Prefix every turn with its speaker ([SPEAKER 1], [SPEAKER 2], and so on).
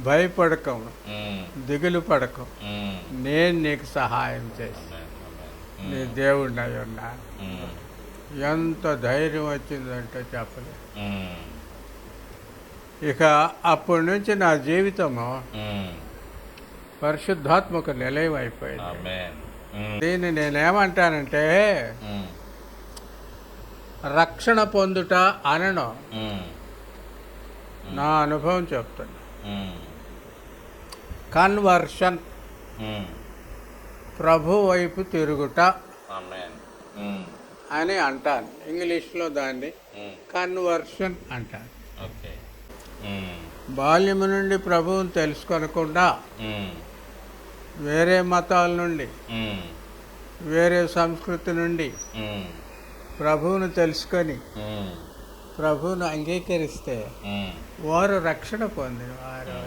[SPEAKER 1] భయపడకం,
[SPEAKER 2] ఉమ్,
[SPEAKER 1] దిగులు పడకం,
[SPEAKER 2] ఉమ్,
[SPEAKER 1] నేను నీకు సహాయం చేసి
[SPEAKER 2] ఆమేన్, ఆమేన్.
[SPEAKER 1] నీ దేవుడిని అయి ఉన్నాను.
[SPEAKER 2] ఉమ్,
[SPEAKER 1] ఎంత ధైర్యం వచ్చిందంటే చెప్పలేదు.
[SPEAKER 2] ఉమ్,
[SPEAKER 1] ఇక అప్పటి నుంచి నా జీవితము
[SPEAKER 2] ఉమ్,
[SPEAKER 1] పరిశుద్ధాత్మక నిలయం అయిపోయింది.
[SPEAKER 2] ఆమేన్. ఉమ్,
[SPEAKER 1] దీన్ని నేనేమంటానంటే
[SPEAKER 2] ఉమ్,
[SPEAKER 1] రక్షణ పొందుట అనను,
[SPEAKER 2] ఉమ్,
[SPEAKER 1] నా అనుభవం చెప్తాను.
[SPEAKER 2] ఉమ్,
[SPEAKER 1] కన్వర్షన్,
[SPEAKER 2] ఉమ్,
[SPEAKER 1] ప్రభు వైపు తిరుగుట
[SPEAKER 2] ఆమేన్. ఉమ్,
[SPEAKER 1] అని అంటాను. ఇంగ్లీష్లో దాన్ని
[SPEAKER 2] ఉమ్,
[SPEAKER 1] కన్వర్షన్ అంటాను.
[SPEAKER 2] ఓకే. ఉమ్,
[SPEAKER 1] బాల్యము నుండి ప్రభువుని తెలుసుకొనకుండా
[SPEAKER 2] ఉమ్,
[SPEAKER 1] వేరే మతాల నుండి,
[SPEAKER 2] ఉమ్,
[SPEAKER 1] వేరే సంస్కృతి నుండి
[SPEAKER 2] ఉమ్,
[SPEAKER 1] ప్రభువును తెలుసుకొని
[SPEAKER 2] ఉమ్,
[SPEAKER 1] ప్రభువును అంగీకరిస్తే
[SPEAKER 2] ఉమ్,
[SPEAKER 1] వారు రక్షణ పొందిన వారు.